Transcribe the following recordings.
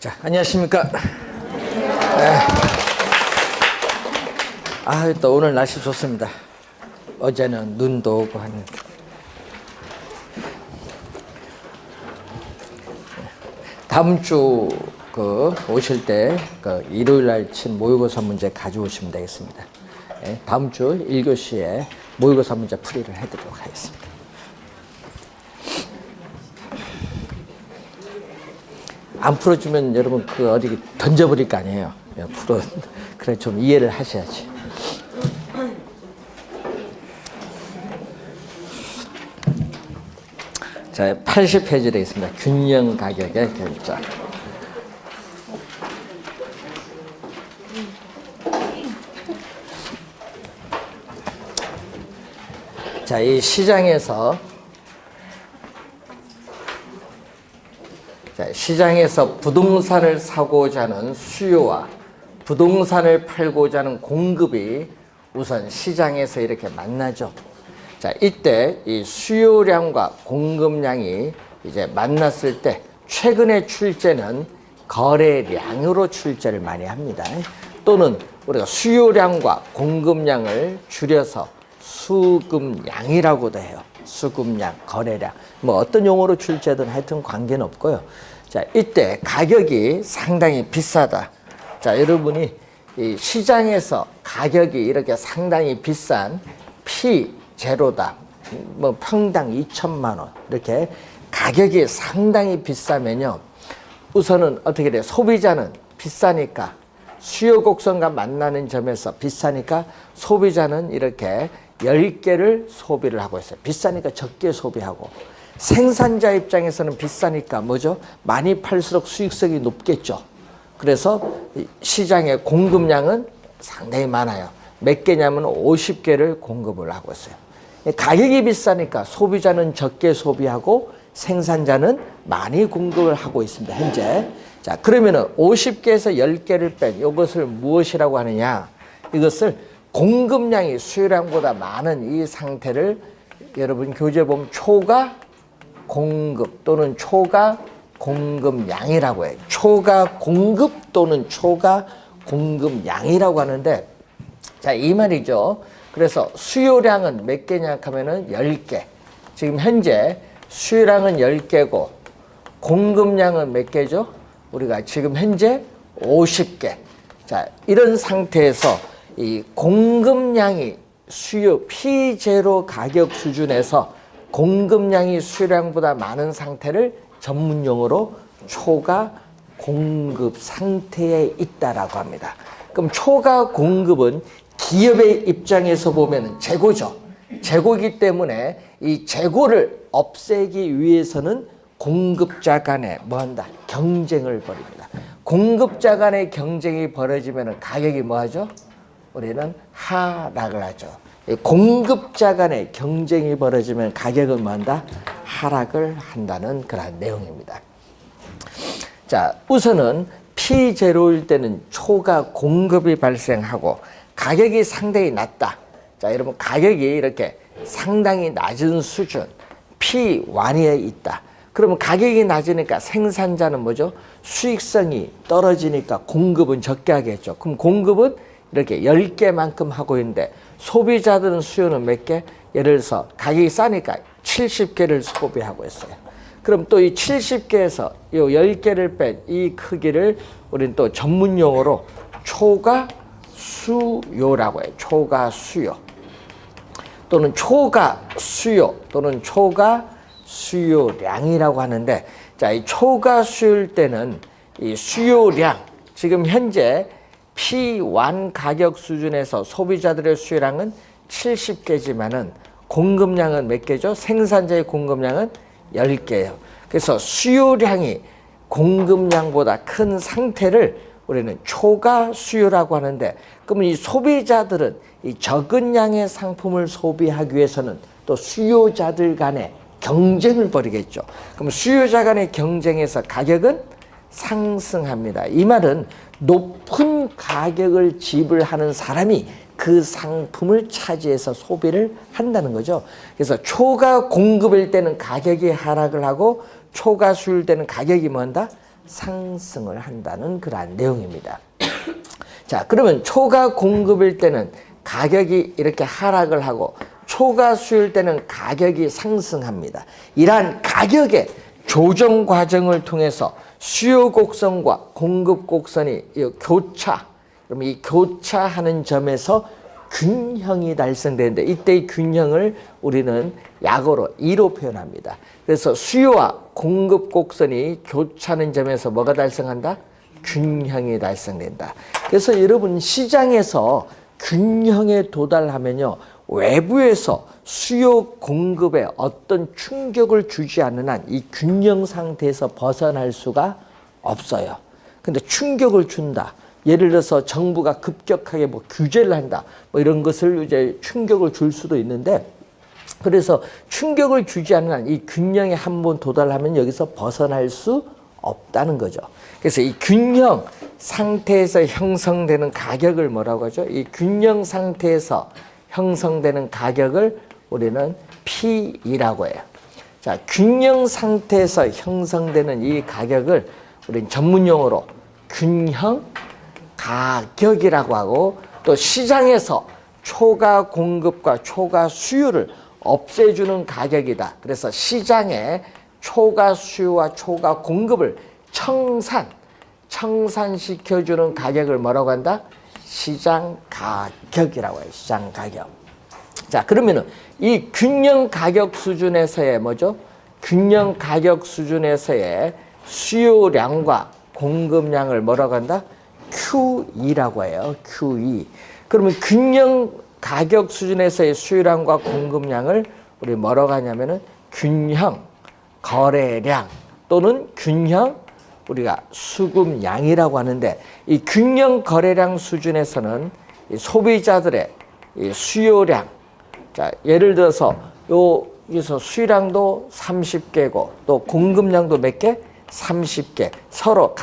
자, 안녕하십니까. 또 오늘 날씨 좋습니다. 어제는 눈도 오고 하는. 다음 주 오실 때 일요일 날 친 모의고사 문제 가져오시면 되겠습니다. 다음 주 1교시에 모의고사 문제 풀이를 해드리도록 하겠습니다. 안 풀어주면 여러분 어디 던져버릴 거 아니에요. 그래 좀 이해를 하셔야지. 자, 80페이지 되겠습니다. 균형 가격의 결정. 자, 이 시장에서 부동산을 사고자 하는 수요와 부동산을 팔고자 하는 공급이 우선 시장에서 이렇게 만나죠. 자, 이때 이 수요량과 공급량이 이제 만났을 때 최근의 출제는 거래량으로 출제를 많이 합니다. 또는 우리가 수요량과 공급량을 줄여서 수급량이라고도 해요. 수급량, 거래량. 어떤 용어로 출제든 하여튼 관계는 없고요. 자, 이때 가격이 상당히 비싸다. 자, 여러분이 이 시장에서 가격이 이렇게 상당히 비싼 P0다. 평당 2천만 원. 이렇게 가격이 상당히 비싸면요. 우선은 어떻게 돼요? 소비자는 비싸니까 수요 곡선과 만나는 점에서 비싸니까 소비자는 이렇게 10개를 소비를 하고 있어요. 비싸니까 적게 소비하고. 생산자 입장에서는 비싸니까 뭐죠? 많이 팔수록 수익성이 높겠죠. 그래서 시장의 공급량은 상당히 많아요. 몇 개냐면 50개를 공급을 하고 있어요. 가격이 비싸니까 소비자는 적게 소비하고 생산자는 많이 공급을 하고 있습니다. 현재. 자, 그러면은 50개에서 10개를 뺀 이것을 무엇이라고 하느냐? 이것을 공급량이 수요량보다 많은 이 상태를 여러분 교재 보면 초과 공급 또는 초과 공급량이라고 해요. 초과 공급 또는 초과 공급량이라고 하는데, 자, 이 말이죠. 그래서 수요량은 몇 개냐 하면은 10개. 지금 현재 수요량은 10개고 공급량은 몇 개죠? 우리가 지금 현재 50개. 자, 이런 상태에서 이 공급량이 수요 P0 가격 수준에서 공급량이 수요량보다 많은 상태를 전문용어로 초과 공급 상태에 있다라고 합니다. 그럼 초과 공급은 기업의 입장에서 보면 재고죠. 재고이기 때문에 이 재고를 없애기 위해서는 공급자 간에 뭐한다? 경쟁을 벌입니다. 공급자 간의 경쟁이 벌어지면 가격이 뭐하죠? 우리는 하락을 하죠. 공급자 간의 경쟁이 벌어지면 가격은 뭐한다? 하락을 한다는 그런 내용입니다. 자, 우선은 P0일 때는 초과 공급이 발생하고 가격이 상당히 낮다. 자, 여러분 가격이 이렇게 상당히 낮은 수준 P1에 있다. 그러면 가격이 낮으니까 생산자는 뭐죠? 수익성이 떨어지니까 공급은 적게 하겠죠. 그럼 공급은 이렇게 10개만큼 하고 있는데 소비자들은 수요는 몇 개? 예를 들어서 가격이 싸니까 70개를 소비하고 있어요. 그럼 또 이 70개에서 이 10개를 뺀 이 크기를 우리는 또 전문용어로 초과 수요라고 해요. 초과 수요 또는 초과 수요 또는 초과 수요량이라고 하는데, 자, 이 초과 수요일 때는 이 수요량, 지금 현재 P1 가격 수준에서 소비자들의 수요량은 70개지만은 공급량은 몇 개죠? 생산자의 공급량은 10개예요. 그래서 수요량이 공급량보다 큰 상태를 우리는 초과 수요라고 하는데, 그러면 이 소비자들은 이 적은 양의 상품을 소비하기 위해서는 또 수요자들 간의 경쟁을 벌이겠죠. 그럼 수요자 간의 경쟁에서 가격은 상승합니다. 이 말은 높은 가격을 지불하는 사람이 그 상품을 차지해서 소비를 한다는 거죠. 그래서 초과 공급일 때는 가격이 하락을 하고 초과 수요일 때는 가격이 뭐한다? 상승을 한다는 그러한 내용입니다. 자, 그러면 초과 공급일 때는 가격이 이렇게 하락을 하고 초과 수요일 때는 가격이 상승합니다. 이러한 가격의 조정 과정을 통해서 수요 곡선과 공급 곡선이 교차, 그럼 이 교차하는 점에서 균형이 달성되는데 이때 이 균형을 우리는 약어로 E로 표현합니다. 그래서 수요와 공급 곡선이 교차하는 점에서 뭐가 달성한다? 균형이 달성된다. 그래서 여러분 시장에서 균형에 도달하면요, 외부에서 수요 공급에 어떤 충격을 주지 않는 한 이 균형 상태에서 벗어날 수가 없어요. 근데 충격을 준다. 예를 들어서 정부가 급격하게 뭐 규제를 한다. 뭐 이런 것을 이제 충격을 줄 수도 있는데, 그래서 충격을 주지 않는 한 이 균형에 한번 도달하면 여기서 벗어날 수 없다는 거죠. 그래서 이 균형 상태에서 형성되는 가격을 뭐라고 하죠? 이 균형 상태에서 형성되는 가격을 우리는 P이라고 해요. 자, 균형 상태에서 형성되는 이 가격을 우리는 전문 용어로 균형 가격이라고 하고, 또 시장에서 초과 공급과 초과 수요를 없애주는 가격이다. 그래서 시장에 초과 수요와 초과 공급을 청산시켜주는 가격을 뭐라고 한다? 시장 가격이라고 해요. 시장 가격. 자, 그러면은 이 균형 가격 수준에서의 뭐죠? 균형 가격 수준에서의 수요량과 공급량을 뭐라고 한다? QE라고 해요. QE. 그러면 균형 가격 수준에서의 수요량과 공급량을 우리 뭐라고 하냐면은 균형 거래량 또는 균형 우리가 수급량이라고 하는데, 이 균형 거래량 수준에서는 이 소비자들의 이 수요량, 자, 예를 들어서 여기서 수요량도 30개고 또 공급량도 몇 개? 30개. 서로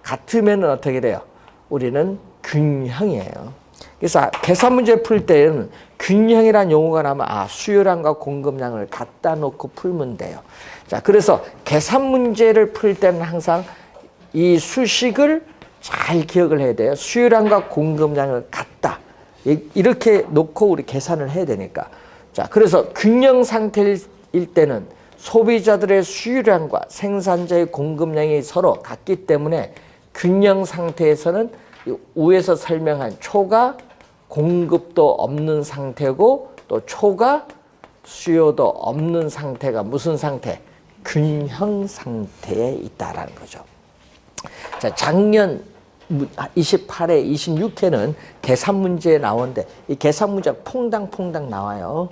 같으면 어떻게 돼요? 우리는 균형이에요. 그래서 계산 문제 풀 때는 균형이라는 용어가 나면 수요량과 공급량을 갖다 놓고 풀면 돼요. 자, 그래서 계산 문제를 풀 때는 항상 이 수식을 잘 기억을 해야 돼요. 수요량과 공급량을 갖다 이렇게 놓고 우리 계산을 해야 되니까. 자, 그래서 균형 상태일 때는 소비자들의 수요량과 생산자의 공급량이 서로 같기 때문에 균형 상태에서는 위에서 설명한 초과 공급도 없는 상태고 또 초과 수요도 없는 상태가 무슨 상태? 균형 상태에 있다라는 거죠. 자, 작년 28회, 26회는 계산 문제에 나오는데 이 계산 문제가 퐁당퐁당 나와요.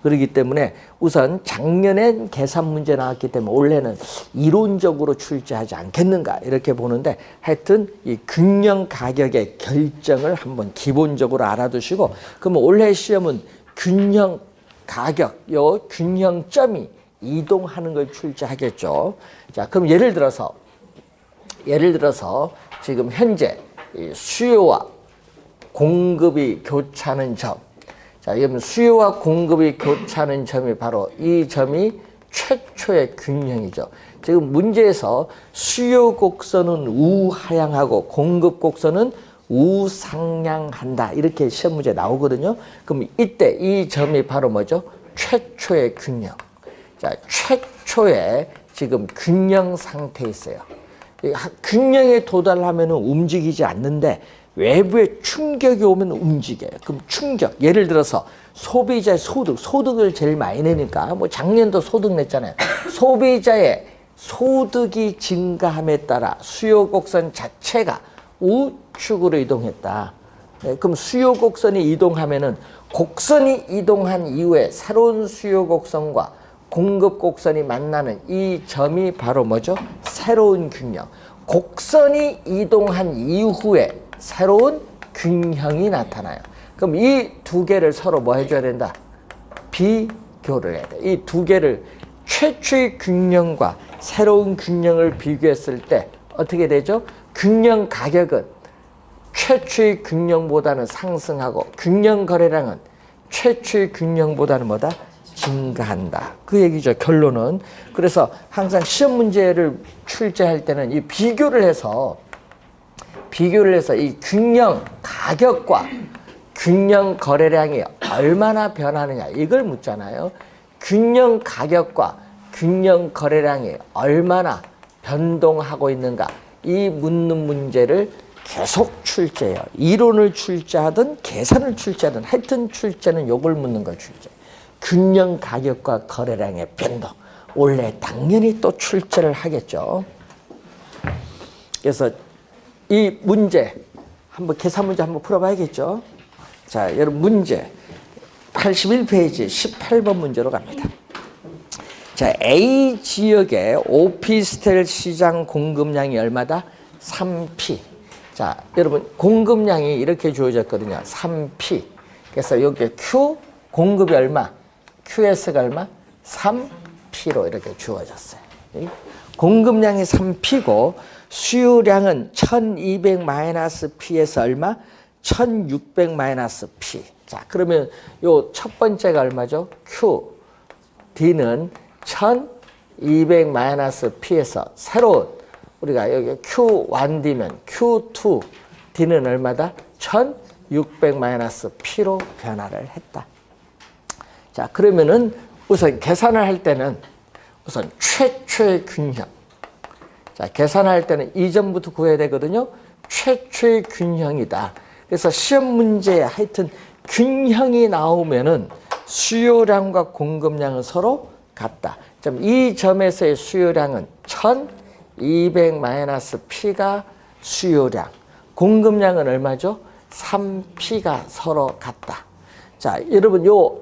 그렇기 때문에 우선 작년엔 계산 문제 나왔기 때문에 올해는 이론적으로 출제하지 않겠는가 이렇게 보는데, 하여튼 이 균형 가격의 결정을 한번 기본적으로 알아두시고, 그러면 올해 시험은 균형 가격, 요 균형점이 이동하는 걸 출제하겠죠. 자, 그럼 예를 들어서 지금 현재 이 수요와 공급이 교차하는 점, 자, 그러면 수요와 공급이 교차하는 점이 바로 이 점이 최초의 균형이죠. 지금 문제에서 수요 곡선은 우하향하고 공급 곡선은 우상향한다. 이렇게 시험 문제 나오거든요. 그럼 이때 이 점이 바로 뭐죠? 최초의 균형. 자, 최초의 지금 균형 상태에 있어요. 균형에 도달하면 움직이지 않는데 외부의 충격이 오면 움직여요. 그럼 충격, 예를 들어서 소비자의 소득을 제일 많이 내니까, 뭐 작년도 소득 냈잖아요. 소비자의 소득이 증가함에 따라 수요 곡선 자체가 우측으로 이동했다. 네, 그럼 수요 곡선이 이동하면은 곡선이 이동한 이후에 새로운 수요 곡선과 공급 곡선이 만나는 이 점이 바로 뭐죠? 새로운 균형. 곡선이 이동한 이후에 새로운 균형이 나타나요. 그럼 이 두 개를 서로 뭐 해줘야 된다? 비교를 해야 돼. 이 두 개를 최초의 균형과 새로운 균형을 비교했을 때 어떻게 되죠? 균형 가격은 최초의 균형보다는 상승하고 균형 거래량은 최초의 균형보다는 뭐다? 증가한다. 그 얘기죠. 결론은. 그래서 항상 시험 문제를 출제할 때는 이 비교를 해서 이 균형 가격과 균형 거래량이 얼마나 변하느냐 이걸 묻잖아요. 균형 가격과 균형 거래량이 얼마나 변동하고 있는가 이 묻는 문제를 계속 출제해요. 이론을 출제하든 계산을 출제하든 하여튼 출제는 요걸 묻는 거 출제. 균형 가격과 거래량의 변동. 원래 당연히 또 출제를 하겠죠. 그래서 이 문제 한번 계산 문제 한번 풀어봐야겠죠. 자, 여러분 문제 81페이지 18번 문제로 갑니다. 자, A 지역의 오피스텔 시장 공급량이 얼마다? 3P. 자, 여러분 공급량이 이렇게 주어졌거든요. 3P. 그래서 여기 Q 공급이 얼마? QS가 얼마? 3P로 이렇게 주어졌어요. 공급량이 3P고 수요량은 1200-P에서 얼마? 1600-P. 자, 그러면 요 첫 번째가 얼마죠? Q. D는 1200-P에서 새로운 우리가 여기 Q1D면 Q2 D는 얼마다? 1600-P로 변화를 했다. 자, 그러면은 우선 계산을 할 때는 우선 최초의 균형. 자, 계산할 때는 이전부터 구해야 되거든요. 최초의 균형이다. 그래서 시험 문제에 하여튼 균형이 나오면은 수요량과 공급량은 서로 같다. 이 점에서의 수요량은 1200-P가 수요량. 공급량은 얼마죠? 3P가 서로 같다. 자, 여러분 요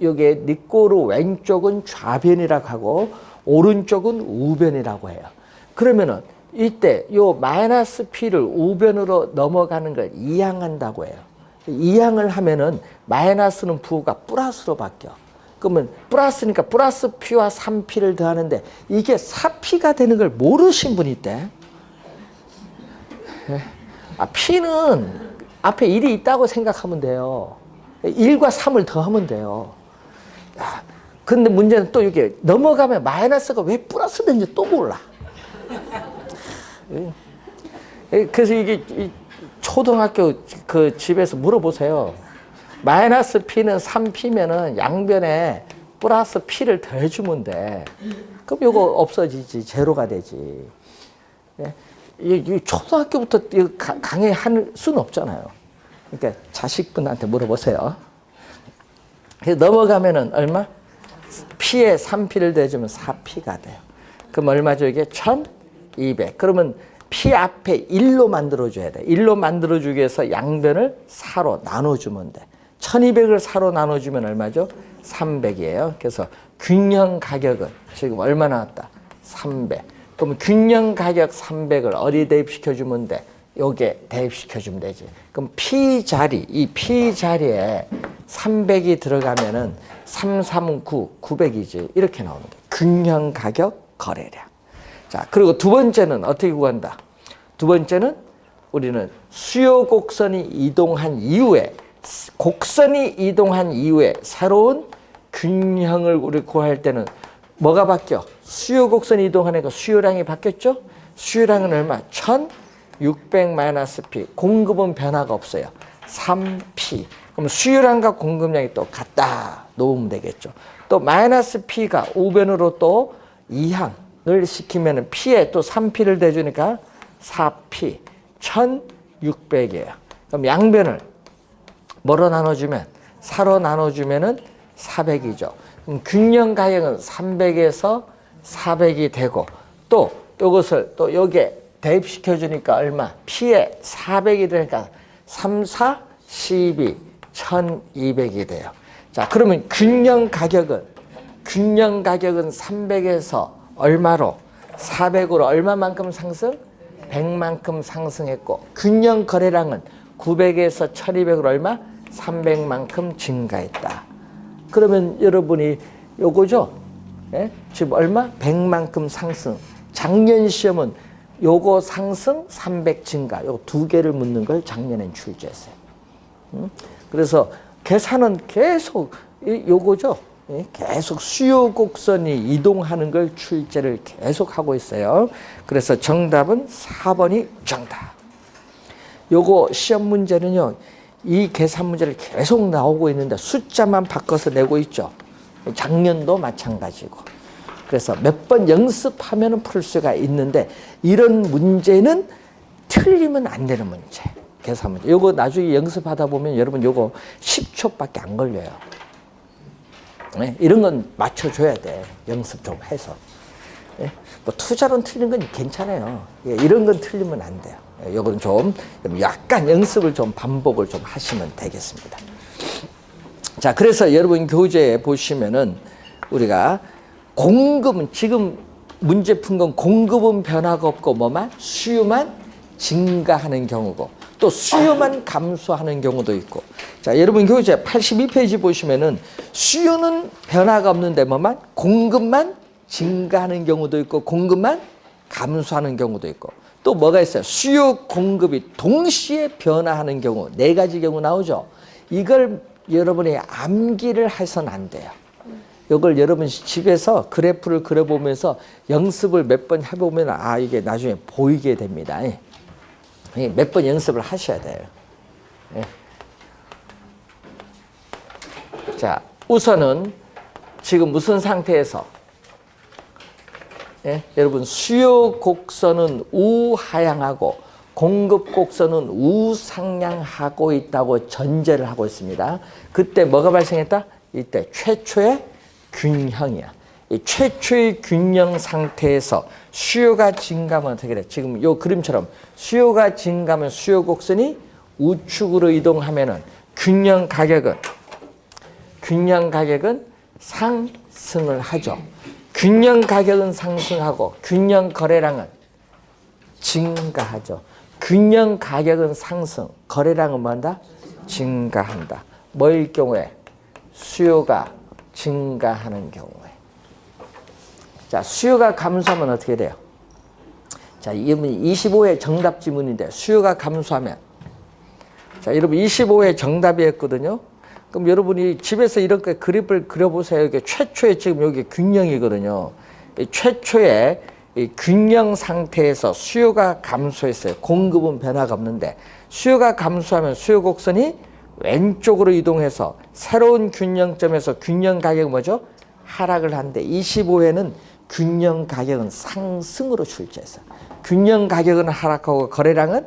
요게 니꼬르 왼쪽은 좌변이라고 하고 오른쪽은 우변이라고 해요. 그러면은 이때 요 마이너스 P를 우변으로 넘어가는 걸 이항한다고 해요. 이항을 하면은 마이너스는 부호가 플러스로 바뀌어. 그러면 플러스니까 플러스 P와 3P를 더하는데 이게 4P가 되는 걸 모르신 분이 있대. P는 앞에 1이 있다고 생각하면 돼요. 1과 3을 더하면 돼요. 근데 문제는 또 이게 넘어가면 마이너스가 왜 플러스 되는지 또 몰라. 그래서 이게 초등학교 그 집에서 물어보세요. 마이너스 P는 3P면은 양변에 플러스 P를 더해주면 돼. 그럼 이거 없어지지. 제로가 되지. 이 초등학교부터 강의할 수는 없잖아요. 그러니까 자식분한테 물어보세요. 그래서 넘어가면은 얼마? P에 3P를 더해주면 4P가 돼요. 그럼 얼마죠? 이게 1200. 그러면 P 앞에 1로 만들어줘야 돼. 1로 만들어주기 위해서 양변을 4로 나눠주면 돼. 1200을 4로 나눠주면 얼마죠? 300이에요. 그래서 균형 가격은 지금 얼마 나왔다? 300. 그럼 균형 가격 300을 어디 대입시켜주면 돼? 요게 대입시켜주면 되지. 그럼 P 자리, 이 P 자리에 300이 들어가면은 339, 900이지. 이렇게 나오는 게 균형 가격 거래량. 자, 그리고 두 번째는 어떻게 구한다? 두 번째는 우리는 수요 곡선이 이동한 이후에 새로운 균형을 우리 구할 때는 뭐가 바뀌어? 수요 곡선이 이동하니까 수요량이 바뀌었죠? 수요량은 얼마? 1600-P. 공급은 변화가 없어요. 3P. 그럼 수요량과 공급량이 또 같다 놓으면 되겠죠. 또 마이너스 P가 우변으로 또 이항을 시키면 P에 또 3P를 대주니까 4P. 1600이에요. 그럼 양변을 뭐로 나눠주면? 4로 나눠주면은 400이죠. 그럼 균형 가격은 300에서 400이 되고 또 이것을 또 여기에 대입시켜주니까 얼마? P에 400이 되니까 3, 4, 12, 1200이 돼요. 자, 그러면 균형 가격은 300에서 얼마로? 400으로 얼마만큼 상승? 100만큼 상승했고 균형 거래량은 900에서 1200으로 얼마? 300만큼 증가했다. 그러면 여러분이 요거죠? 예? 지금 얼마? 100만큼 상승. 작년 시험은 요거 상승 300 증가. 요 두 개를 묻는 걸 작년엔 출제했어요. 그래서 계산은 계속 요거죠. 계속 수요 곡선이 이동하는 걸 출제를 계속 하고 있어요. 그래서 정답은 4번이 정답. 요거 시험 문제는요, 이 계산 문제를 계속 나오고 있는데 숫자만 바꿔서 내고 있죠. 작년도 마찬가지고. 그래서 몇 번 연습하면 풀 수가 있는데 이런 문제는 틀리면 안 되는 문제. 계산 문제. 요거 나중에 연습하다 보면 여러분 요거 10초밖에 안 걸려요. 네? 이런 건 맞춰줘야 돼. 연습 좀 해서. 네? 뭐 투자론 틀린 건 괜찮아요. 이런 건 틀리면 안 돼요. 요건 좀 약간 연습을 좀 반복을 좀 하시면 되겠습니다. 자, 그래서 여러분 교재에 보시면은 우리가 공급은 지금 문제 푼 건 공급은 변화가 없고 뭐만 수요만 증가하는 경우고 또 수요만 감소하는 경우도 있고. 자, 여러분 교재 82페이지 보시면은 수요는 변화가 없는데 뭐만 공급만 증가하는 경우도 있고 공급만 감소하는 경우도 있고 또 뭐가 있어요? 수요 공급이 동시에 변화하는 경우 네 가지 경우 나오죠. 이걸 여러분이 암기를 해서는 안 돼요. 이걸 여러분 집에서 그래프를 그려보면서 연습을 몇 번 해보면 아 이게 나중에 보이게 됩니다. 몇 번 연습을 하셔야 돼요. 자, 우선은 지금 무슨 상태에서 여러분 수요 곡선은 우하향하고 공급 곡선은 우상향하고 있다고 전제를 하고 있습니다. 그때 뭐가 발생했다? 이때 최초의 균형이야. 이 최초의 균형 상태에서 수요가 증가하면 어떻게 돼? 지금 요 그림처럼 수요가 증가하면 수요 곡선이 우측으로 이동하면은 균형 가격은 상승을 하죠. 균형 가격은 상승하고 균형 거래량은 증가하죠. 균형 가격은 상승, 거래량은 뭐한다? 증가한다. 뭐일 경우에? 수요가 증가하는 경우에. 자, 수요가 감소하면 어떻게 돼요? 자, 이번 25회 정답 지문인데 수요가 감소하면 자, 여러분 25회 정답이었거든요. 그럼 여러분이 집에서 이렇게 그립을 그려보세요. 이게 최초의 지금 여기 균형이거든요. 이 최초의 이 균형 상태에서 수요가 감소했어요. 공급은 변화가 없는데 수요가 감소하면 수요 곡선이 왼쪽으로 이동해서 새로운 균형점에서 균형 가격은 뭐죠? 하락을 하는데 25회는 균형 가격은 상승으로 출제했어요. 균형 가격은 하락하고 거래량은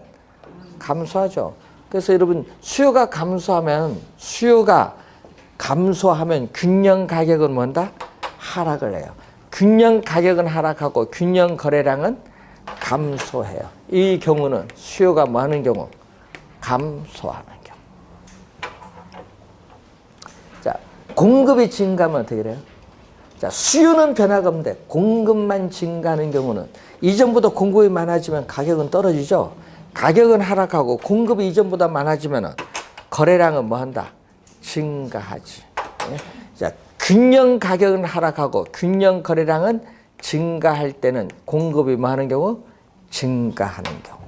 감소하죠. 그래서 여러분 수요가 감소하면 균형 가격은 뭔다? 하락을 해요. 균형 가격은 하락하고 균형 거래량은 감소해요. 이 경우는 수요가 뭐 하는 경우? 감소하는 경우. 자, 공급이 증가하면 어떻게 돼요? 자, 수요는 변화가 없는데 공급만 증가하는 경우는 이전보다 공급이 많아지면 가격은 떨어지죠. 가격은 하락하고 공급이 이전보다 많아지면 거래량은 뭐 한다? 증가하지. 자, 균형 가격은 하락하고 균형 거래량은 증가할 때는 공급이 뭐 하는 경우? 증가하는 경우.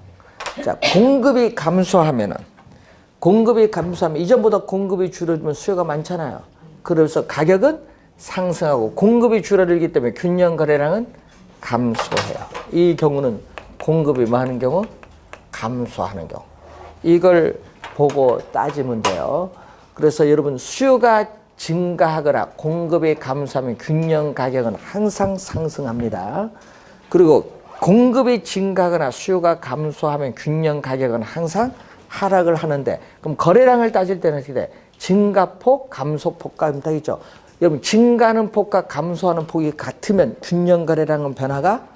자, 공급이 감소하면 이전보다 공급이 줄어들면 수요가 많잖아요. 그래서 가격은 상승하고 공급이 줄어들기 때문에 균형 거래량은 감소해요. 이 경우는 공급이 뭐 하는 경우? 감소하는 경우. 이걸 보고 따지면 돼요. 그래서 여러분 수요가 증가하거나 공급이 감소하면 균형 가격은 항상 상승합니다. 그리고 공급이 증가하거나 수요가 감소하면 균형 가격은 항상 하락을 하는데 그럼 거래량을 따질 때는 어떻게 돼? 증가폭, 감소폭과 음tak이죠. 여러분 증가하는 폭과 감소하는 폭이 같으면 균형 거래량은 변화가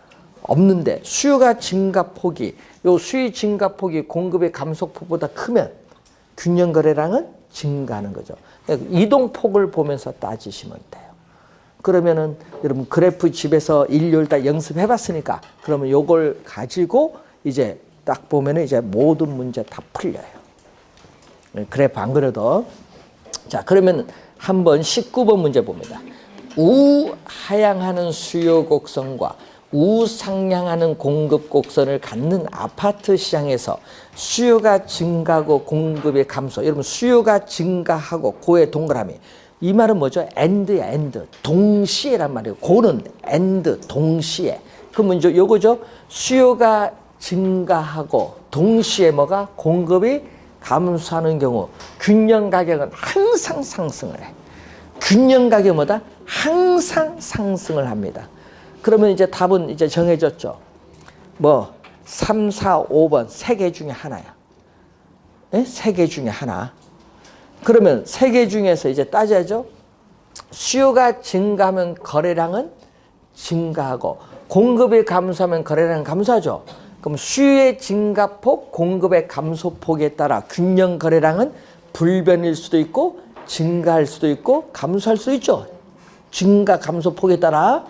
없는데 수요가 증가폭이 요 수요 증가폭이 공급의 감소폭보다 크면 균형 거래량은 증가하는 거죠. 이동폭을 보면서 따지시면 돼요. 그러면은 여러분 그래프 집에서 일요일 다 연습해 봤으니까 그러면 요걸 가지고 이제 딱 보면은 이제 모든 문제 다 풀려요. 그래프 안 그래도. 자, 그러면 한번 19번 문제 봅니다. 우하향하는 수요 곡선과 우상향하는 공급 곡선을 갖는 아파트 시장에서 수요가 증가하고 공급의 감소. 여러분 수요가 증가하고 고의 동그라미. 이 말은 뭐죠? 엔드야, 엔드. 동시에란 말이에요. 고는 엔드, 동시에. 그러면 이제 요거죠? 수요가 증가하고 동시에 뭐가? 공급이 감소하는 경우 균형 가격은 항상 상승을 해. 균형 가격은 뭐다? 항상 상승을 합니다. 그러면 이제 답은 이제 정해졌죠. 뭐 3, 4, 5번 세 개 중에 하나야. 네? 세 개 중에 하나. 그러면 세 개 중에서 이제 따져야죠. 수요가 증가하면 거래량은 증가하고 공급이 감소하면 거래량은 감소하죠. 그럼 수요의 증가폭, 공급의 감소폭에 따라 균형 거래량은 불변일 수도 있고 증가할 수도 있고 감소할 수도 있죠. 증가 감소폭에 따라.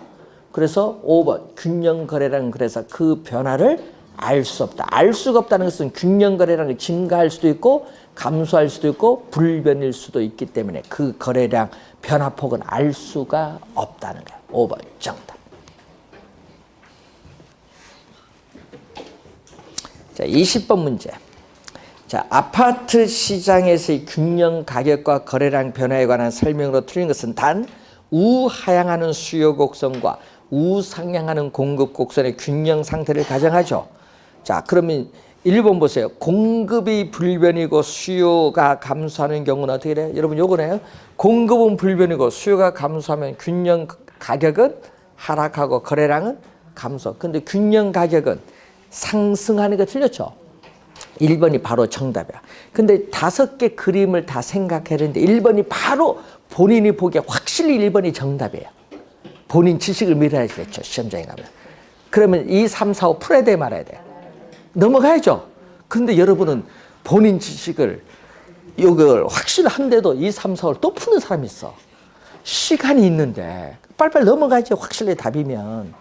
그래서 5번 균형 거래량. 그래서 그 변화를 알 수 없다. 알 수가 없다는 것은 균형 거래량이 증가할 수도 있고 감소할 수도 있고 불변일 수도 있기 때문에 그 거래량 변화폭은 알 수가 없다는 거예요. 5번 정답. 자, 20번 문제. 자, 아파트 시장에서의 균형 가격과 거래량 변화에 관한 설명으로 틀린 것은 단 우하향하는 수요 곡선과 우상향하는 공급 곡선의 균형 상태를 가정하죠. 자, 그러면 1번 보세요. 공급이 불변이고 수요가 감소하는 경우는 어떻게 돼요? 여러분 요거네요. 공급은 불변이고 수요가 감소하면 균형 가격은 하락하고 거래량은 감소. 근데 균형 가격은 상승하는 거 틀렸죠? 1번이 바로 정답이야. 근데 5개 그림을 다 생각해야 되는데 1번이 바로 본인이 보기에 확실히 1번이 정답이에요. 본인 지식을 밀어야지 그랬죠. 시험장에 가면. 그러면 2, 3, 4, 5 풀어야 돼 말아야 돼. 넘어가야죠. 근데 여러분은 본인 지식을 이걸 확실한데도 2, 3, 4를 또 푸는 사람이 있어. 시간이 있는데 빨리빨리 넘어가야지 확실히 답이면.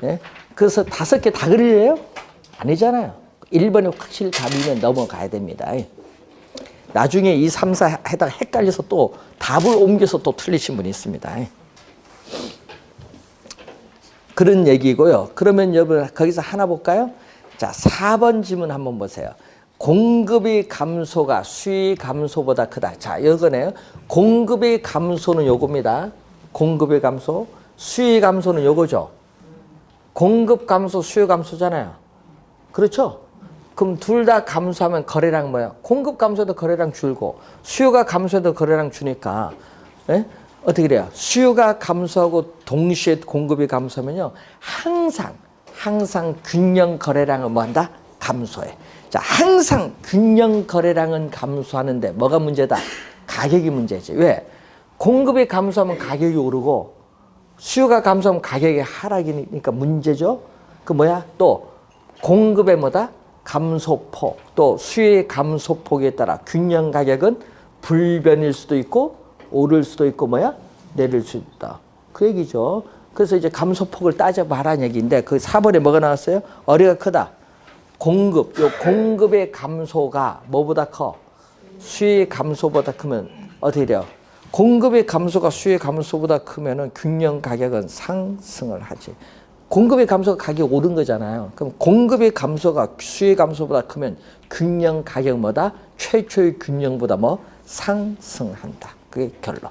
네? 그래서 5개 다 그리래요? 아니잖아요. 1번이 확실히 답이면 넘어가야 됩니다. 나중에 2, 3, 4 하다가 헷갈려서 또 답을 옮겨서 또 틀리신 분이 있습니다. 그런 얘기고요. 그러면 여러분 거기서 하나 볼까요? 자, 4번 지문 한번 보세요. 공급의 감소가 수요 감소보다 크다. 자, 이거네요. 공급의 감소는 요겁니다. 공급의 감소. 수요 감소는 요거죠. 공급 감소, 수요 감소잖아요. 그렇죠? 그럼 둘 다 감소하면 거래량 뭐야? 공급 감소도 거래량 줄고 수요가 감소해도 거래량 주니까 예? 어떻게 돼요? 수요가 감소하고 동시에 공급이 감소하면요. 항상 균형 거래량은 뭐 한다? 감소해. 자, 항상 균형 거래량은 감소하는데 뭐가 문제다? 가격이 문제지. 왜? 공급이 감소하면 가격이 오르고 수요가 감소하면 가격이 하락이니까 문제죠. 그 뭐야? 또 공급의 뭐다? 감소폭, 또 수요의 감소폭에 따라 균형 가격은 불변일 수도 있고 오를 수도 있고 뭐야? 내릴 수 있다. 그 얘기죠. 그래서 이제 감소폭을 따져 말하는 얘기인데 그 4번에 뭐가 나왔어요? 어리가 크다. 공급, 요 공급의 감소가 뭐보다 커? 수요의 감소보다 크면 어떻게 돼요? 공급의 감소가 수요의 감소보다 크면은 균형 가격은 상승을 하지. 공급의 감소가 가격이 오른 거잖아요. 그럼 공급의 감소가 수요의 감소보다 크면 균형 가격보다 최초의 균형보다 뭐 상승한다. 그게 결론.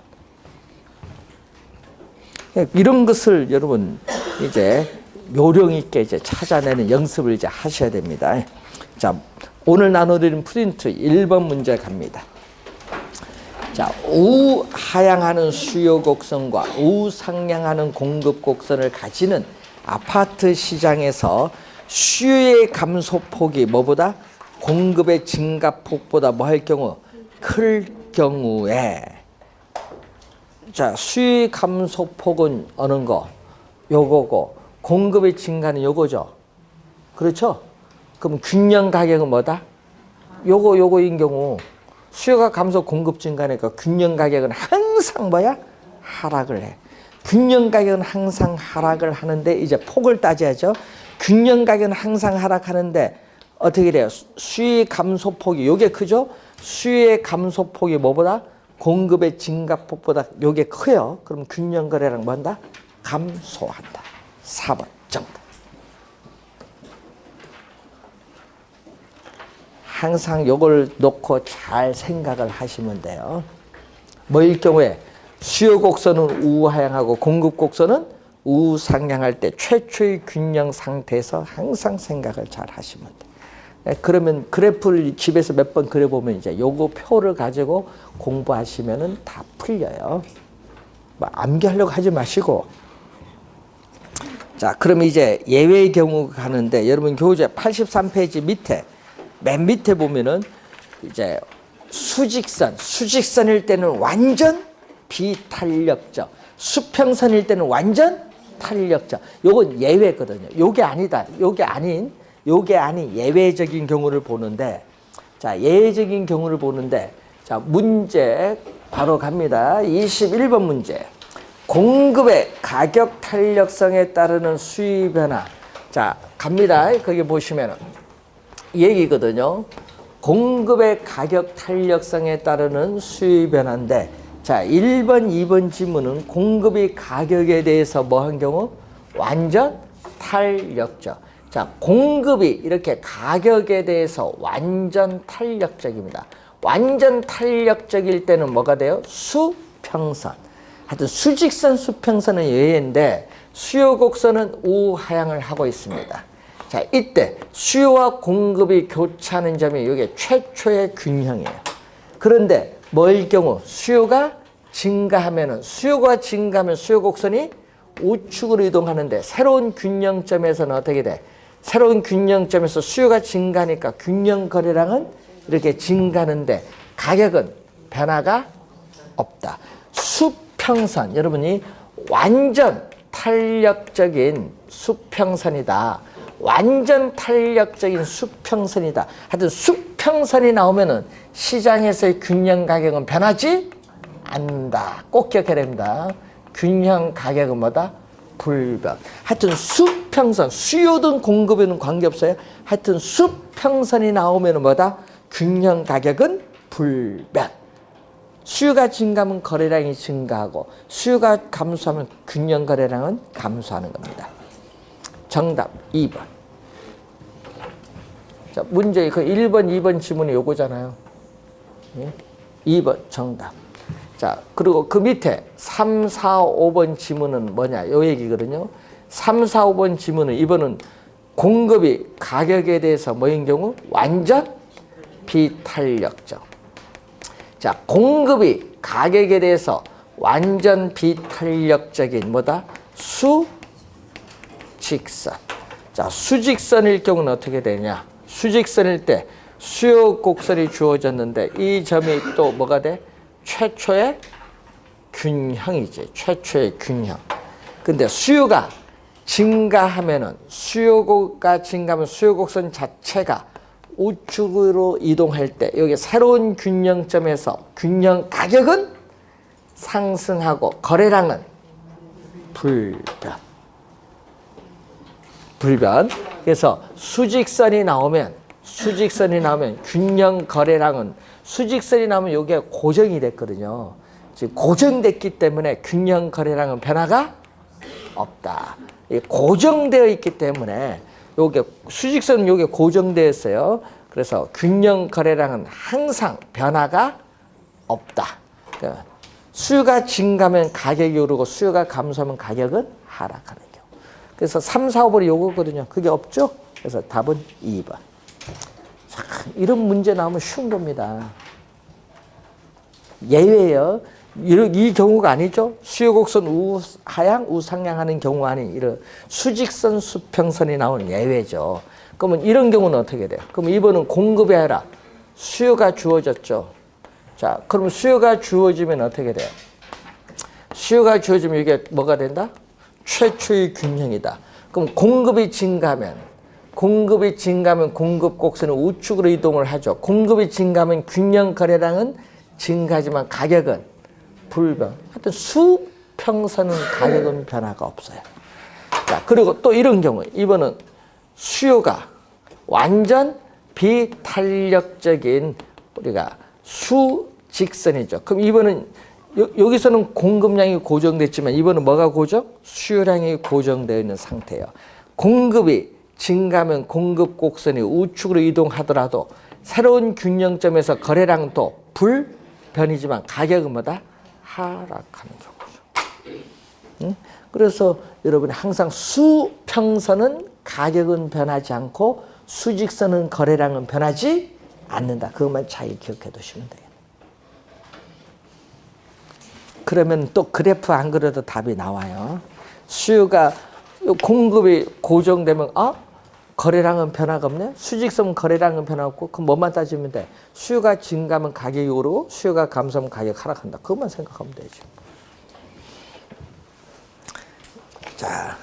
이런 것을 여러분 이제 요령 있게 이제 찾아내는 연습을 이제 하셔야 됩니다. 자, 오늘 나눠드린 프린트 1번 문제 갑니다. 자, 우하향하는 수요 곡선과 우상향하는 공급 곡선을 가지는 아파트 시장에서 수요의 감소폭이 뭐보다 공급의 증가폭보다 뭐 할 경우 클 경우에 자, 수요의 감소폭은 어느 거? 요거고 공급의 증가는 요거죠. 그렇죠? 그럼 균형 가격은 뭐다? 요거인 경우 수요가 감소 공급 증가니까 균형 가격은 항상 뭐야? 하락을 해. 균형 가격은 항상 하락을 하는데 이제 폭을 따져야죠. 균형 가격은 항상 하락하는데 어떻게 돼요? 수요의 감소폭이 요게 크죠? 수요의 감소폭이 뭐보다? 공급의 증가폭보다 요게 커요. 그럼 균형 거래량 뭐한다? 감소한다. 4번 정답. 항상 요걸 놓고 잘 생각을 하시면 돼요. 뭐일 경우에 수요 곡선은 우하향하고 공급 곡선은 우상향할 때 최초의 균형 상태에서 항상 생각을 잘 하시면 돼요. 그러면 그래프를 집에서 몇 번 그려보면 이제 요거 표를 가지고 공부하시면은 다 풀려요. 뭐 암기하려고 하지 마시고. 자, 그럼 이제 예외의 경우 가는데 여러분 교재 83페이지 밑에 맨 밑에 보면은 이제 수직선일 때는 완전 비탄력적, 수평선일 때는 완전 탄력적. 요건 예외거든요. 요게 아니다. 요게 아닌 예외적인 경우를 보는데, 자, 예외적인 경우를 보는데, 자, 문제 바로 갑니다. 21번 문제. 공급의 가격 탄력성에 따르는 수위 변화. 자, 갑니다. 거기 보시면은 이 얘기거든요. 공급의 가격 탄력성에 따르는 수위 변화인데, 자, 1번, 2번 지문은 공급이 가격에 대해서 뭐 한 경우? 완전 탄력적. 자, 공급이 이렇게 가격에 대해서 완전 탄력적입니다. 완전 탄력적일 때는 뭐가 돼요? 수평선. 하여튼 수직선, 수평선은 예외인데 수요 곡선은 우하향을 하고 있습니다. 자, 이때 수요와 공급이 교차하는 점이 이게 최초의 균형이에요. 그런데 뭐일 경우 수요가 증가하면 수요 곡선이 우측으로 이동하는데 새로운 균형점에서는 어떻게 돼? 새로운 균형점에서 수요가 증가하니까 균형 거래량은 이렇게 증가하는데 가격은 변화가 없다. 수평선, 여러분이 완전 탄력적인 수평선이다. 완전 탄력적인 수평선이다. 하여튼 수평선이 나오면은 시장에서의 균형 가격은 변하지 않는다. 꼭 기억해야 됩니다. 균형 가격은 뭐다? 불변. 하여튼 수평선, 수요든 공급에는 관계없어요. 하여튼 수평선이 나오면은 뭐다? 균형 가격은 불변. 수요가 증가하면 거래량이 증가하고 수요가 감소하면 균형 거래량은 감소하는 겁니다. 정답 2번. 자, 문제 그 1번, 2번 지문이 요거잖아요. 2번 정답. 자, 그리고 그 밑에 3, 4, 5번 지문은 뭐냐? 요 얘기거든요. 3, 4, 5번 지문은 이번은 공급이 가격에 대해서 뭐인 경우? 완전 비탄력적. 자, 공급이 가격에 대해서 완전 비탄력적인 뭐다? 수직선. 자, 수직선일 경우는 어떻게 되냐? 수직선일 때 수요 곡선이 주어졌는데 이 점이 또 뭐가 돼? 최초의 균형이지. 최초의 균형. 근데 수요가 증가하면은 수요가 증가하면 수요 곡선 자체가 우측으로 이동할 때 여기 새로운 균형점에서 균형 가격은 상승하고 거래량은 불변. 그래서 수직선이 나오면 균형 거래량은 수직선이 나오면 이게 고정이 됐거든요. 지금 고정됐기 때문에 균형 거래량은 변화가 없다. 고정되어 있기 때문에 요게 수직선은 요게 고정되어 있어요. 그래서 균형 거래량은 항상 변화가 없다. 그러니까 수요가 증가하면 가격이 오르고 수요가 감소하면 가격은 하락하는 경우. 그래서 3, 4, 5번이 요거거든요. 그게 없죠? 그래서 답은 2번. 자, 이런 문제 나오면 쉬운 겁니다. 예외예요. 이 경우가 아니죠. 수요 곡선 우하향, 우상향하는 경우 아닌 이런 수직선, 수평선이 나오는 예외죠. 그러면 이런 경우는 어떻게 돼요? 그럼 이번은 공급이 아니라 수요가 주어졌죠. 자, 그럼 수요가 주어지면 어떻게 돼요? 수요가 주어지면 이게 뭐가 된다? 최초의 균형이다. 그럼 공급이 증가하면 공급 곡선은 우측으로 이동을 하죠. 공급이 증가하면 균형 거래량은 증가하지만 가격은 불변. 하여튼 수평선은 가격은 변화가 없어요. 자, 그리고 또 이런 경우, 이번은 수요가 완전 비탄력적인 우리가 수직선이죠. 그럼 이번은 여기서는 공급량이 고정됐지만 이번은 뭐가 고정? 수요량이 고정되어 있는 상태예요. 공급이 증가하면 공급 곡선이 우측으로 이동하더라도 새로운 균형점에서 거래량도 불변이지만 가격은 뭐다? 하락하는 경우죠. 응? 그래서 여러분이 항상 수평선은 가격은 변하지 않고 수직선은 거래량은 변하지 않는다. 그것만 잘 기억해 두시면 돼요. 그러면 또 그래프 안 그려도 답이 나와요. 수요가 공급이 고정되면 거래량은 변화가 없네. 수직선 거래량은 변화 없고 그럼 뭐만 따지면 돼? 수요가 증가하면 가격이 오르고 수요가 감소하면 가격이 하락한다. 그것만 생각하면 되죠. 자,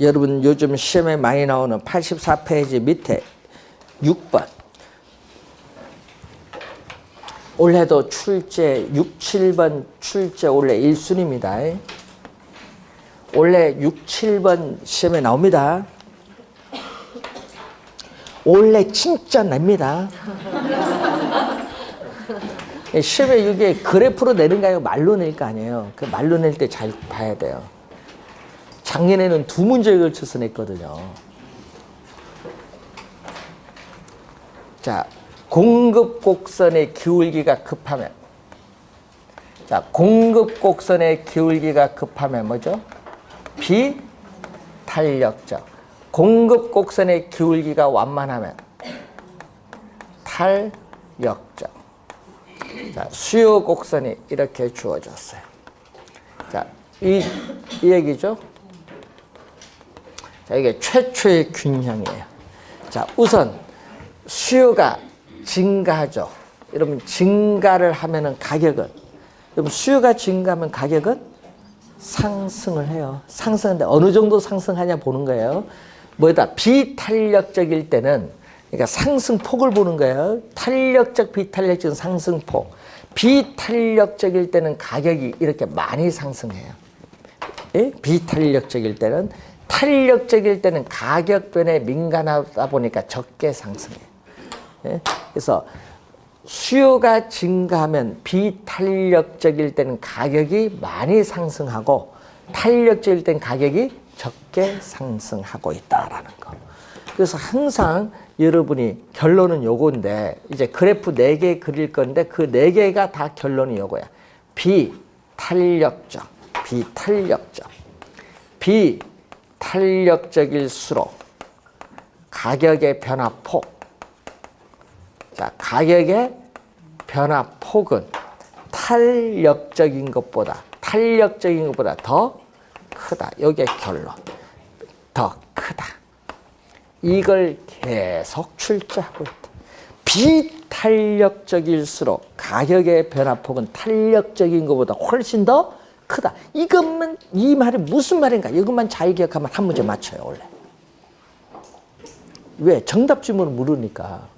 여러분 요즘 시험에 많이 나오는 84페이지 밑에 6번. 올해도 출제 6, 7번 출제 원래 1순위입니다. 원래 6, 7번 시험에 나옵니다. 원래 진짜 냅니다. 시험에 이게 그래프로 내는 거 아니고 말로 낼 거 아니에요. 그 말로 낼 때 잘 봐야 돼요. 작년에는 2문제에 걸쳐서 냈거든요. 자, 공급 곡선의 기울기가 급하면, 자, 공급 곡선의 기울기가 급하면 뭐죠? 비탄력적. 공급 곡선의 기울기가 완만하면 탄력적. 자, 수요 곡선이 이렇게 주어졌어요. 자, 이 얘기죠. 자, 이게 최초의 균형이에요. 자, 우선 수요가 증가하죠. 여러분, 증가를 하면은 가격은, 여러분, 수요가 증가하면 가격은 상승을 해요. 상승하는데 어느 정도 상승하냐 보는 거예요. 뭐다? 비탄력적일 때는, 그러니까 상승폭을 보는 거예요. 탄력적, 비탄력적인 상승폭. 비탄력적일 때는 가격이 이렇게 많이 상승해요. 예? 비탄력적일 때는. 탄력적일 때는 가격 변에 민감하다 보니까 적게 상승해요. 예? 그래서 수요가 증가하면 비탄력적일 때는 가격이 많이 상승하고 탄력적일 때는 가격이 적게 상승하고 있다라는 거. 그래서 항상 여러분이 결론은 요건데 이제 그래프 4개 그릴 건데 그 4개가 다 결론이 요거야. 비탄력적, 비탄력적, 비탄력적일수록 가격의 변화폭. 자, 가격의 변화폭은 탄력적인 것보다 더 크다. 여기에 결론. 더 크다. 이걸 계속 출제하고 있다. 비탄력적일수록 가격의 변화폭은 탄력적인 것보다 훨씬 더 크다. 이것만, 이 말이 무슨 말인가? 이것만 잘 기억하면 한 문제 맞춰요, 원래. 왜? 정답 질문을 물으니까.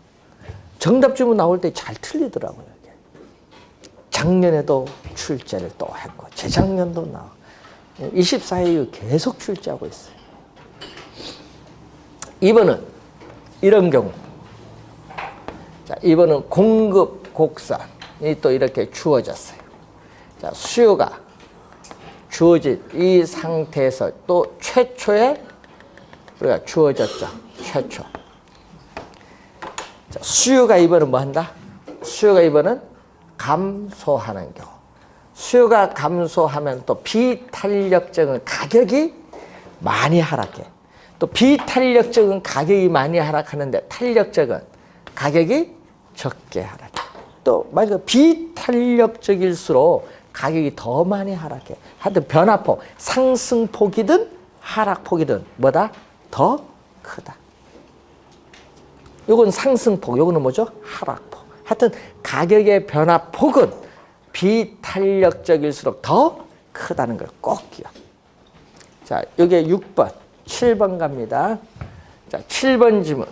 정답 질문 나올 때 잘 틀리더라고요. 작년에도 출제를 또 했고, 재작년도 나와. 24회 계속 출제하고 있어요. 2번은 이런 경우. 자, 2번은 공급 곡선이 또 이렇게 주어졌어요. 자, 수요가 주어진 이 상태에서 또 최초의 우리가 주어졌죠. 최초. 자, 수요가 2번은 뭐 한다? 수요가 2번은 감소하는 경우. 수요가 감소하면 또 비탄력적인 가격이 많이 하락해. 또 비탄력적인 가격이 많이 하락하는데 탄력적인 가격이 적게 하락해. 또 마찬가지로 비탄력적일수록 가격이 더 많이 하락해. 하여튼 변화폭, 상승폭이든 하락폭이든 뭐다? 더 크다. 요건 상승폭, 요거는 뭐죠? 하락폭. 하여튼 가격의 변화폭은 비탄력적일수록 더 크다는 걸 꼭 기억. 자, 요게 6번, 7번 갑니다. 자, 7번 질문.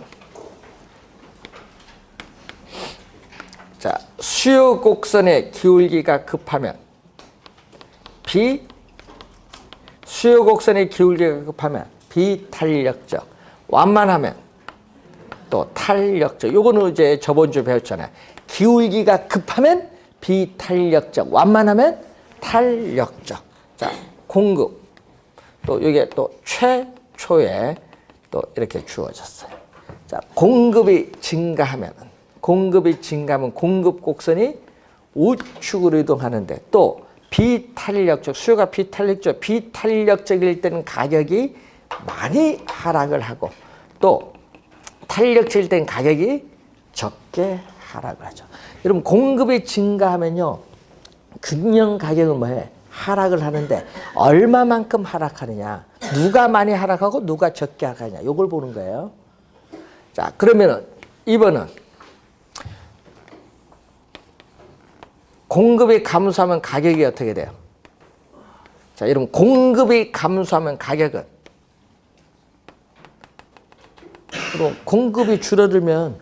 자, 수요 곡선의 기울기가 급하면 수요 곡선의 기울기가 급하면 비탄력적, 완만하면 또 탄력적. 요거는 이제 저번 주에 배웠잖아요. 기울기가 급하면 비탄력적, 완만하면 탄력적. 자, 공급. 또 이게 또 초에 또 이렇게 주어졌어요. 자, 공급이 증가하면 공급 곡선이 우측으로 이동하는데 또 비탄력적, 수요가 비탄력적일 때는 가격이 많이 하락을 하고 또 탄력적일 때는 가격이 적게 하락을 하죠. 여러분 공급이 증가하면요 금년 가격은 뭐해? 하락을 하는데 얼마만큼 하락하느냐, 누가 많이 하락하고 누가 적게 하락하느냐, 이걸 보는 거예요. 자, 그러면은 이번은 공급이 감소하면 가격이 어떻게 돼요? 자, 여러분 공급이 감소하면 가격은, 그럼 공급이 줄어들면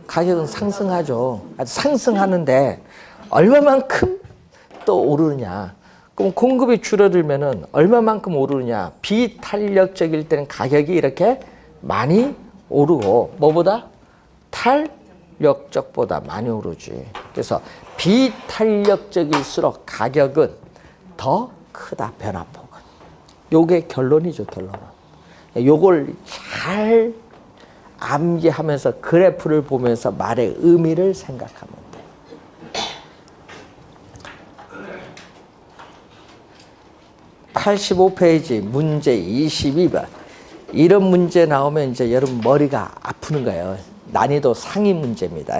가격은 상승하죠. 상승하는데 얼마만큼 또 오르느냐? 그럼 공급이 줄어들면은 얼마만큼 오르느냐? 비탄력적일 때는 가격이 이렇게 많이 오르고 뭐보다? 탄력적보다 많이 오르지. 그래서 비탄력적일수록 가격은 더 크다, 변화폭은. 요게 결론이죠, 결론은. 요걸 잘 암기하면서 그래프를 보면서 말의 의미를 생각하면 돼. 85페이지 문제 22번. 이런 문제 나오면 이제 여러분 머리가 아프는 거예요. 난이도 상위 문제입니다.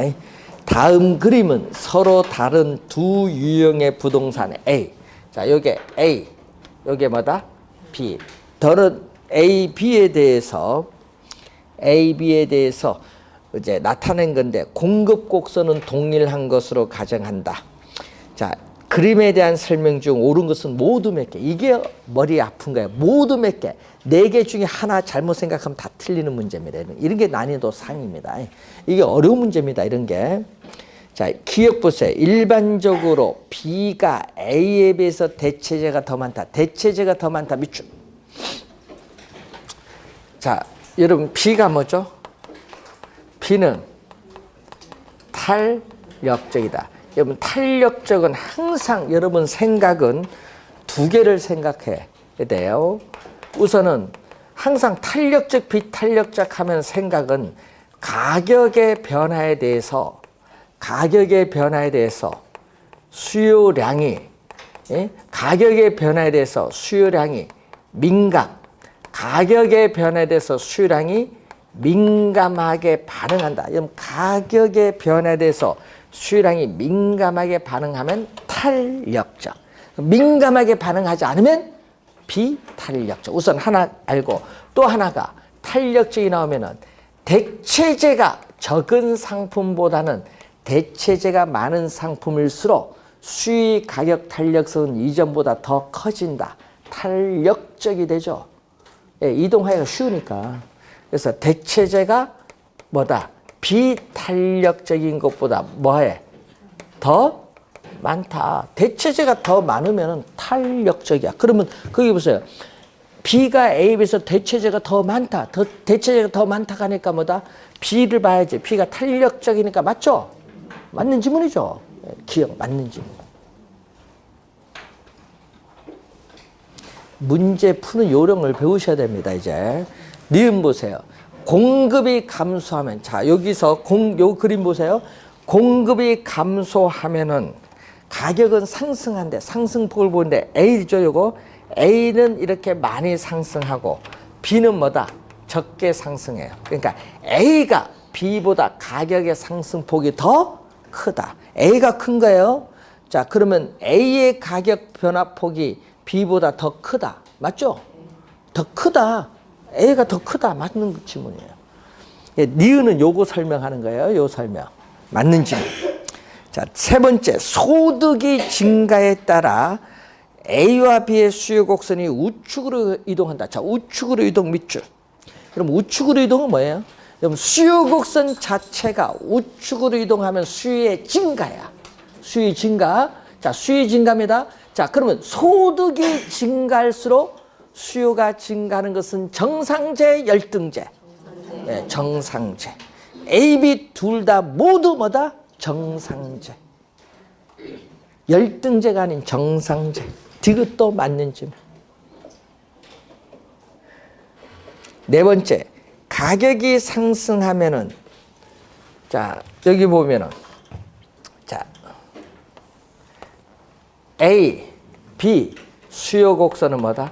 다음 그림은 서로 다른 두 유형의 부동산 A. 자, 요게 A, 요게 뭐다? B. 다른 A, B에 대해서 이제 나타낸 건데 공급 곡선은 동일한 것으로 가정한다. 자, 그림에 대한 설명 중 옳은 것은 모두 몇 개. 이게 머리 아픈 거예요. 모두 몇 개. 4개 중에 하나 잘못 생각하면 다 틀리는 문제입니다. 이런 게 난이도 상입니다. 이게 어려운 문제입니다. 이런 게. 자, 기억 보세요. 일반적으로 B가 A에 비해서 대체제가 더 많다. 대체제가 더 많다. 밑줄. 자, 여러분 B가 뭐죠? B는 탄력적이다. 여러분 탄력적은 항상 여러분 생각은 두 개를 생각해야 돼요. 우선은 항상 탄력적, 비탄력적 하면 생각은 가격의 변화에 대해서 수요량이, 가격의 변화에 대해서 수요량이 가격의 변화에 대해서 수요량이 민감하게 반응한다. 그럼 가격의 변화에 대해서 수요량이 민감하게 반응하면 탄력적. 민감하게 반응하지 않으면 비탄력적. 우선 하나 알고 또 하나가 탄력적이 나오면은 대체재가 적은 상품보다는 대체재가 많은 상품일수록 수의 가격 탄력성은 이전보다 더 커진다. 탄력적이 되죠. 예, 이동하기가 쉬우니까. 그래서 대체재가 뭐다? 비탄력적인 것보다 뭐해? 더 많다. 대체재가 더 많으면 탄력적이야. 그러면 거기 보세요. B가 A에 비해서 대체재가 더 많다. 대체재가 더 많다 하니까 뭐다? B를 봐야지. B가 탄력적이니까 맞죠? 맞는 지문이죠. 기억 맞는 지문. 문제 푸는 요령을 배우셔야 됩니다. 이제 니은 보세요. 공급이 감소하면, 자 여기서 요 그림 보세요. 공급이 감소하면은 가격은 상승한데 상승폭을 보는데 A죠. 요거 A는 이렇게 많이 상승하고 B는 뭐다? 적게 상승해요. 그러니까 A가 B보다 가격의 상승폭이 더 크다. A가 큰 거예요. 자, 그러면 A의 가격 변화폭이 B보다 더 크다. 맞죠? 더 크다. A가 더 크다. 맞는 지문이에요. 예, 니은은 요거 설명하는 거예요. 요 설명. 맞는 지문. 자, 세 번째. 소득이 증가에 따라 A와 B의 수요 곡선이 우측으로 이동한다. 자, 우측으로 이동 밑줄. 그럼 우측으로 이동은 뭐예요? 그럼 수요 곡선 자체가 우측으로 이동하면 수요의 증가야. 수요 증가. 자, 수요 증가입니다. 자, 그러면 소득이 증가할수록 수요가 증가하는 것은 정상재, 열등재. 네, 정상재. A, B 둘 다 모두 뭐다? 정상재. 열등재가 아닌 정상재. 디귿도 맞는 점. 네 번째, 가격이 상승하면은, 자, 여기 보면은, 자, A, B, 수요 곡선은 뭐다?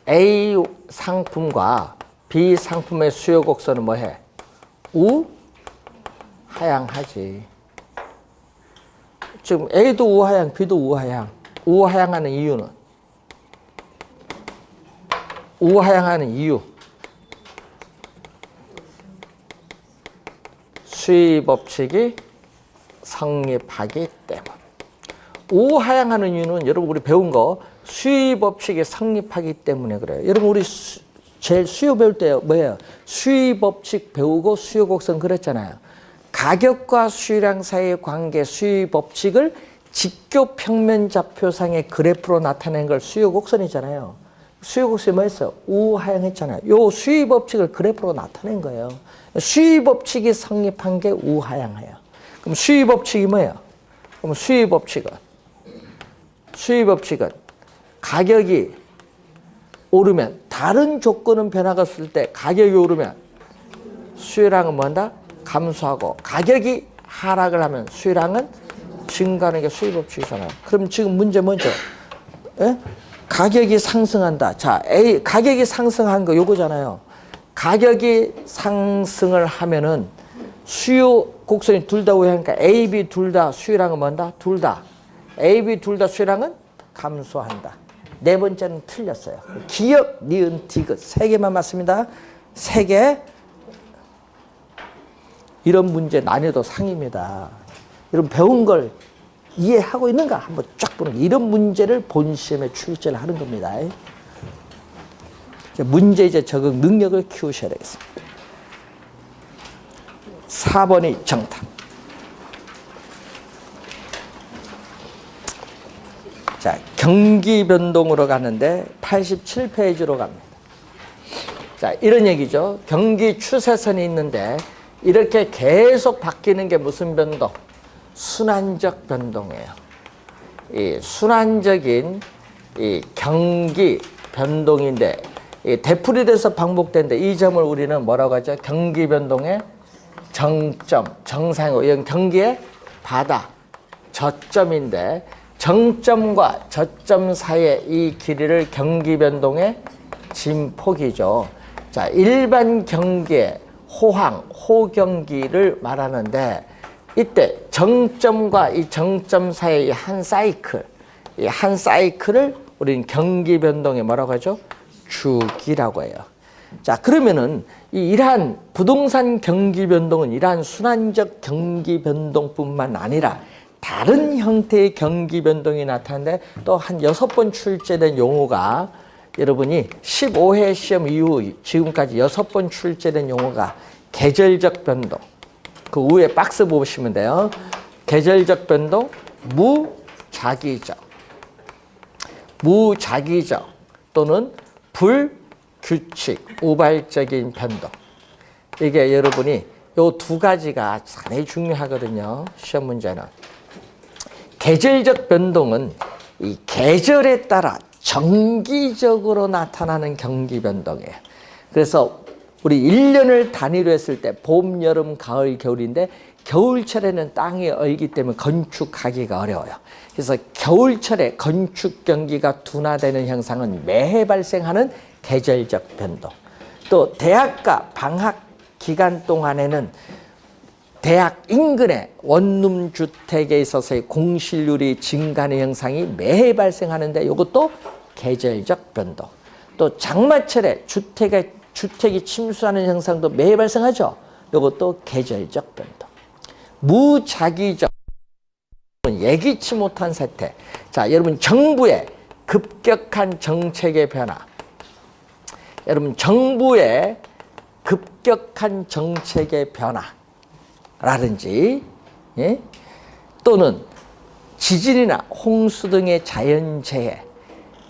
A 상품과 B 상품의 수요 곡선은 뭐해? 우하향하지. 지금 A도 우하향, B도 우하향. 우하향하는 이유는? 우하향하는 이유. 수의 법칙이 성립하기 때문. 우하향하는 이유는 여러분 우리 배운 거 수의 법칙이 성립하기 때문에 그래요. 여러분 우리 제일 수요 배울 때 뭐예요? 수의 법칙 배우고 수요 곡선 그랬잖아요. 가격과 수요량 사이의 관계 수의 법칙을 직교 평면 좌표상의 그래프로 나타낸 걸 수요 곡선이잖아요. 수요 곡선이 뭐였어요? 우하향했잖아요. 요 수의 법칙을 그래프로 나타낸 거예요. 수의 법칙이 성립한 게 우하향해요. 그럼 수의 법칙이 뭐예요? 그럼 수의 법칙은 가격이 오르면 다른 조건은 변화가 없을 때 가격이 오르면 수요량은 뭐한다? 감소하고 가격이 하락을 하면 수요량은 증가하는 게 수의 법칙이잖아요. 그럼 지금 문제 뭐죠? 예? 가격이 상승한다. 자, A 가격이 상승한 거 요거잖아요. 가격이 상승을 하면은 수요 곡선이 둘 다 우하니까 A, B 둘 다 수요량은 뭐한다? 둘 다 A, B 둘 다 수요량은 감소한다. 네 번째는 틀렸어요. 기역, 니은, 디귿 세 개만 맞습니다. 세 개. 이런 문제 난이도 상입니다. 여러분 배운 걸 이해하고 있는가 한번 쫙 보는 게 이런 문제를 본 시험에 출제를 하는 겁니다. 문제제 적응 능력을 키우셔야 되겠습니다. 4번이 정답. 자, 경기 변동으로 가는데 87페이지로 갑니다. 자, 이런 얘기죠. 경기 추세선이 있는데 이렇게 계속 바뀌는 게 무슨 변동? 순환적 변동이에요. 이 순환적인 이 경기 변동인데 이 되풀이돼서 반복되는데 이 점을 우리는 뭐라고 하죠? 경기 변동의 정점, 정상이고 이건 경기의 바다, 저점인데 정점과 저점 사이의 이 길이를 경기 변동의 진폭이죠. 자, 일반 경기의 호황, 호경기를 말하는데 이때 정점과 이 정점 사이의 한 사이클, 이 한 사이클을 우리는 경기 변동의 뭐라고 하죠? 주기라고 해요. 자, 그러면은 이러한 부동산 경기 변동은 이러한 순환적 경기 변동뿐만 아니라 다른 형태의 경기 변동이 나타나는데 또 한 6번 출제된 용어가 여러분이 15회 시험 이후 지금까지 6번 출제된 용어가 계절적 변동. 그 위에 박스 보시면 돼요. 계절적 변동, 무작위적, 무작위적 또는 불규칙, 우발적인 변동. 이게 여러분이 요 두 가지가 상당히 중요하거든요. 시험 문제는. 계절적 변동은 이 계절에 따라 정기적으로 나타나는 경기 변동이에요. 그래서 우리 1년을 단위로 했을 때 봄, 여름, 가을, 겨울인데 겨울철에는 땅이 얼기 때문에 건축하기가 어려워요. 그래서 겨울철에 건축 경기가 둔화되는 현상은 매해 발생하는 계절적 변동. 또 대학가 방학 기간 동안에는 대학 인근의 원룸 주택에 있어서의 공실률이 증가하는 현상이 매해 발생하는데 이것도 계절적 변동. 또 장마철에 주택이 침수하는 현상도 매해 발생하죠. 이것도 계절적 변동. 무작위적 예기치 못한 사태. 자, 여러분 정부의 급격한 정책의 변화. 여러분 정부의 급격한 정책의 변화라든지 예? 또는 지진이나 홍수 등의 자연재해,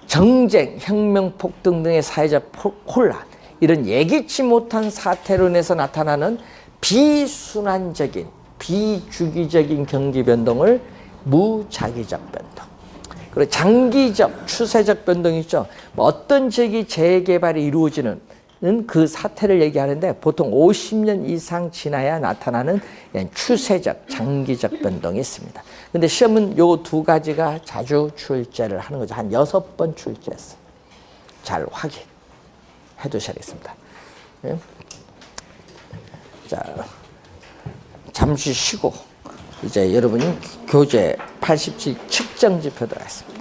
정쟁, 혁명, 폭등 등의 사회적 혼란 이런 예기치 못한 사태로 인해서 나타나는 비순환적인, 비주기적인 경기 변동을 무작위적 변동. 그리고 장기적 추세적 변동이 있죠. 뭐 어떤 지역이 재개발이 이루어지는 그 사태를 얘기하는데 보통 50년 이상 지나야 나타나는 추세적 장기적 변동이 있습니다. 근데 시험은 요 두 가지가 자주 출제를 하는 거죠. 한 6번 출제했어요. 잘 확인해 두셔야겠습니다. 네? 자, 잠시 쉬고 이제 여러분이 교재 87 측정 지표 들어가겠습니다.